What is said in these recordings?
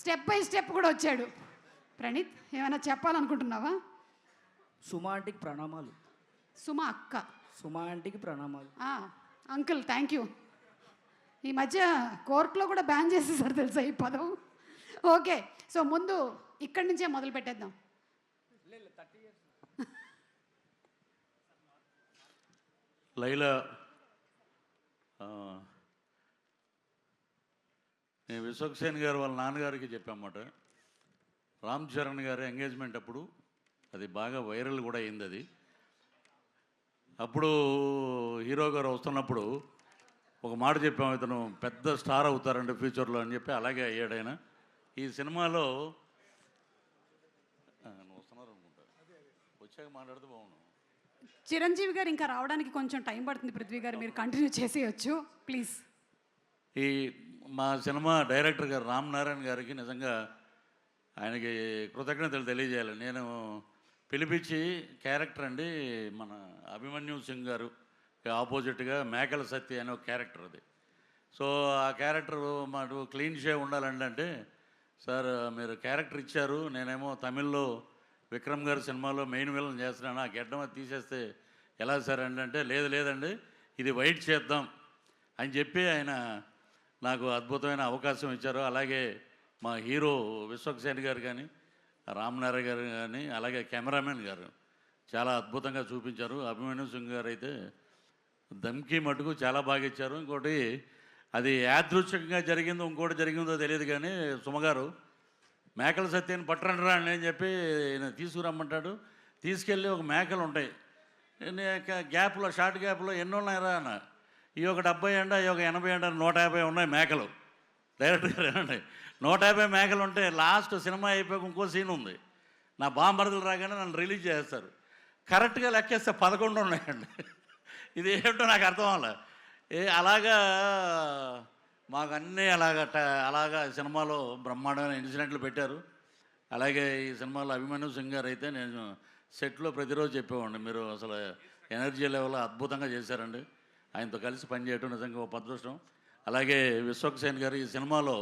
Step by step కూడా వచ్చాడు. ప్రణీత్, ఏమైనా చెప్పాలనుకుంటున్నావా? సుమా ఆంటీకి ప్రణామాలు. సుమా అక్క. సుమా ఆంటీకి ప్రణామాలు. Uncle thank you. ఈ మధ్య కోర్టులో కూడా బ్యాన్ చేసేసారు తెలుసా ఈ పదం. ఓకే, సో ముందు ఇక్కడి నుంచే మొదలు పెట్టేద్దాం. లైలా, నేను విశ్వక్సేన్ గారు వాళ్ళ నాన్నగారికి చెప్పామాట. రామ్ చరణ్ గారి ఎంగేజ్మెంట్ అప్పుడు అది బాగా వైరల్ కూడా అయింది. అది అప్పుడు హీరో గారు వస్తున్నప్పుడు ఒక మాట చెప్పాము, ఇతను పెద్ద స్టార్ అవుతారంటే ఫ్యూచర్లో అని చెప్పి అలాగే అయ్యాడు ఆయన. ఈ సినిమాలో వస్తున్నారు అనుకుంటా, వచ్చాక మాట్లాడితే బాగున్నాను. చిరంజీవి గారు ఇంకా రావడానికి కొంచెం టైం పడుతుంది. పృథ్వీ గారు మీరు కంటిన్యూ చేసేయచ్చు ప్లీజ్. ఈ మా సినిమా డైరెక్టర్ గారు రామ్ నారాయణ గారికి నిజంగా ఆయనకి కృతజ్ఞతలు తెలియజేయాలి. నేను పిలిపించి క్యారెక్టర్ అండి, మన అభిమన్యు సింగ్ గారు ఆపోజిట్గా మేకల సత్య అనే ఒక క్యారెక్టర్ అది. సో ఆ క్యారెక్టర్ మాకు క్లీన్ షేవ్ ఉండాలండి అంటే, సార్ మీరు క్యారెక్టర్ ఇచ్చారు, నేనేమో తమిళ్లో విక్రమ్ గారి సినిమాలో మెయిన్ విలన్ చేస్తున్నాను, ఆ గెడ్డం అది తీసేస్తే ఎలా సార్ అంటే లేదండి ఇది వైట్ చేద్దాం అని చెప్పి ఆయన నాకు అద్భుతమైన అవకాశం ఇచ్చారు. అలాగే మా హీరో విశ్వక్సేన్ గారు కానీ, రామనారాయణ గారు కానీ, అలాగే కెమెరామెన్ గారు చాలా అద్భుతంగా చూపించారు. అభిమన్యు సింగ్ గారు అయితే దమ్కి మటుకు చాలా బాగా ఇచ్చారు. ఇంకోటి అది యాదృచ్ఛికంగా జరిగిందో ఇంకోటి జరిగిందో తెలియదు కానీ, సుమగారు మేకల సత్యాన్ని పట్టరండి రా అని చెప్పి తీసుకురమ్మంటాడు. తీసుకెళ్ళి ఒక మేకలు ఉంటాయి గ్యాప్లో, షార్ట్ గ్యాప్లో ఎన్ని ఉన్నాయిరా అన్న, ఈ ఒక 70 అండి, ఈ ఒక 80 అండి, 150 ఉన్నాయి మేకలు. డైరెక్ట్ గారు ఏమండి 150 మేకలు ఉంటే లాస్ట్ సినిమా అయిపోయాక ఇంకో సీన్ ఉంది, నా బాంబర్దలు రాగానే నన్ను రిలీజ్ చేస్తారు. కరెక్ట్గా లెక్కేస్తే 11 ఉన్నాయండి. ఇది ఏమిటో నాకు అర్థం అవ్వాలి. అలాగా మాకు అన్నీ అలాగా సినిమాలో బ్రహ్మాండమైన ఇన్సిడెంట్లు పెట్టారు. అలాగే ఈ సినిమాలో అభిమన్యు సింగ్ గారు అయితే నేను సెట్లో ప్రతిరోజు చెప్పేవాడిని, మీరు అసలు ఎనర్జీ లెవెల్ అద్భుతంగా చేశారండి. ఆయనతో కలిసి పనిచేయటం నిజంగా ఒక అదృష్టం. అలాగే విశ్వక్సేన్ గారు ఈ సినిమాలో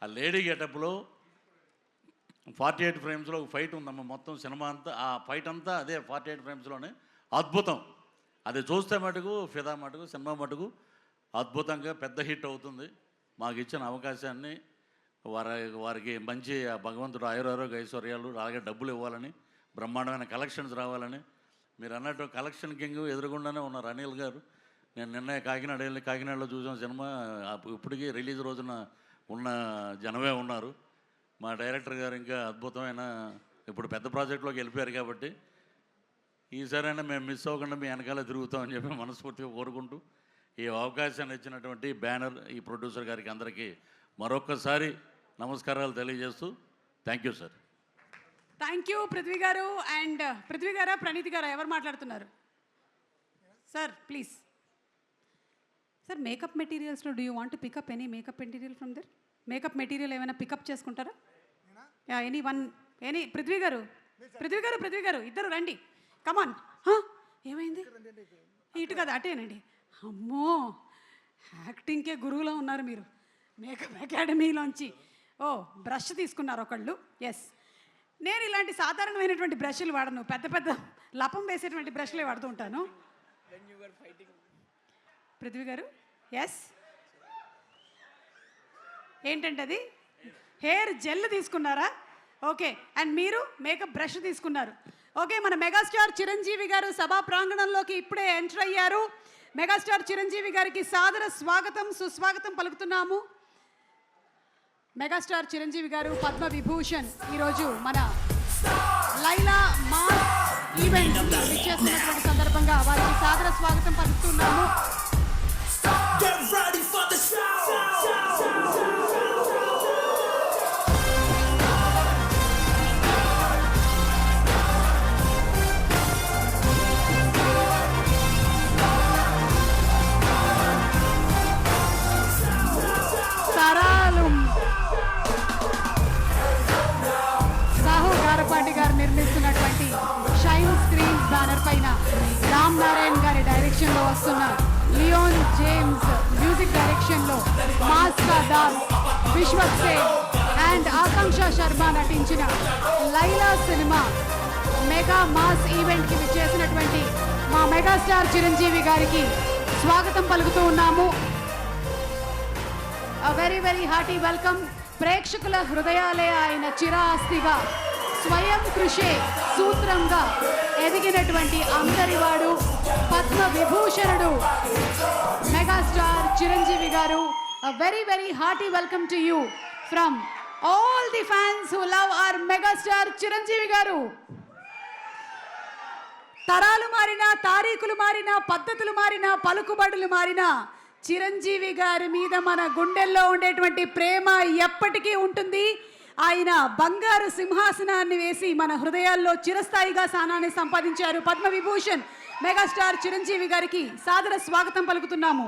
ఆ లేడీ గెటప్లో 48 ఫ్రేమ్స్లో ఒక ఫైట్ ఉందమ్మా. మొత్తం సినిమా అంతా ఆ ఫైట్ అంతా అదే 48 ఫ్రేమ్స్లోనే అద్భుతం. అది చూస్తే మటుకు ఫిదా మటుకు సినిమా మటుకు అద్భుతంగా పెద్ద హిట్ అవుతుంది. మాకు ఇచ్చిన అవకాశాన్ని వారికి మంచి భగవంతుడు ఆయురారోగ్య ఐశ్వర్యాలు, అలాగే డబ్బులు ఇవ్వాలని, బ్రహ్మాండమైన కలెక్షన్స్ రావాలని. మీరు అన్నట్టు కలెక్షన్ కింగ్ ఎదురుగుండానే ఉన్నారు అనిల్ గారు. నేను నిన్న కాకినాడ వెళ్ళి కాకినాడలో చూసిన సినిమా ఇప్పటికీ రిలీజ్ రోజున ఉన్న జనమే ఉన్నారు. మా డైరెక్టర్ గారు ఇంకా అద్భుతమైన ఇప్పుడు పెద్ద ప్రాజెక్టులోకి వెళ్ళిపోయారు కాబట్టి ఈసారైనా మేము మిస్ అవ్వకుండా మీ వెనకాల తిరుగుతామని చెప్పి మనస్ఫూర్తిగా కోరుకుంటూ ఈ అవకాశాన్ని ఇచ్చినటువంటి బ్యానర్, ఈ ప్రొడ్యూసర్ గారికి అందరికీ మరొక్కసారి నమస్కారాలు తెలియజేస్తూ thank you sir. Thank you Prithvi గారు. అండ్ పృథ్వీ గారా ప్రణీత్ గారా ఎవరు మాట్లాడుతున్నారు? Sir please. సార్ మేకప్ మెటీరియల్స్లో do you want to pick up any makeup material from there? Makeup material ఏమైనా పికప్ చేసుకుంటారా? ఎనీ పృథ్వీ గారు ఇద్దరు రండి, కమాన్. ఏమైంది? ఇటు కదా అటేనండి. అమ్మో, యాక్టింగ్కే గురువులో ఉన్నారు మీరు మేకప్ అకాడమీలోంచి. ఓ బ్రష్ తీసుకున్నారు ఒకళ్ళు. ఎస్, నేను ఇలాంటి సాధారణమైనటువంటి బ్రష్లు వాడను, పెద్ద పెద్ద లపం వేసేటువంటి బ్రష్లే వాడుతూ ఉంటాను. పృథ్వీ గారు ఎస్, ఏంటంటే అది హెయిర్ జెల్ తీసుకున్నారా? ఓకే. అండ్ మీరు మేకప్ బ్రష్ తీసుకున్నారు. ఓకే, మన మెగాస్టార్ చిరంజీవి గారు సభా ప్రాంగణంలోకి ఇప్పుడే ఎంటర్ అయ్యారు. మెగాస్టార్ చిరంజీవి గారికి సాదర స్వాగతం, సుస్వాగతం పలుకుతున్నాము. మెగాస్టార్ చిరంజీవి గారు పద్మ విభూషణ్ ఈరోజు మన లైలా మా ఈవెంట్ ఇచ్చేస్తున్నటువంటి సందర్భంగా వారికి సాదర స్వాగతం పలుకుతున్నాము. గారు నిర్మిస్తున్నటువంటి షైన్ స్క్రీన్స్ బ్యానర్ పైన రామ్ నారాయణ గారి డైరెక్షన్లో వస్తున్న లియోన్ జేమ్స్ మ్యూజిక్ డైరెక్షన్లో మాస్కా దాస్, విశ్వక్సేన్ అండ్ శర్మ నటించిన లైలా సినిమా మెగా మాస్ ఈవెంట్కి విచ్చేసినటువంటి మా మెగాస్టార్ చిరంజీవి గారికి స్వాగతం పలుకుతూ ఉన్నాము. Very very hearty welcome. ప్రేక్షకుల హృదయాలే ఆయన చిరాస్తిగా స్వయం కృషే సూత్రంగా ఎదిగినటువంటి అందరివాడు పద్మ విభూషణుడు మెగాస్టార్ చిరంజీవి గారు. Very very hearty welcome to you from all the fans who love our megastar Chiranjeevi గారు. తరాలు మారినా, తారీఖులు మారినా, పద్ధతులు మారినా, పలుకుబడులు మారినా చిరంజీవి గారి మీద మన గుండెల్లో ఉండేటువంటి ప్రేమ ఎప్పటికీ ఉంటుంది. ఆయన బంగారు సింహాసనాన్ని వేసి మన హృదయాల్లో చిరస్థాయిగా స్థానాన్ని సంపాదించారు. పద్మ విభూషణ్ మెగాస్టార్ చిరంజీవి గారికి సాదర స్వాగతం పలుకుతున్నాము.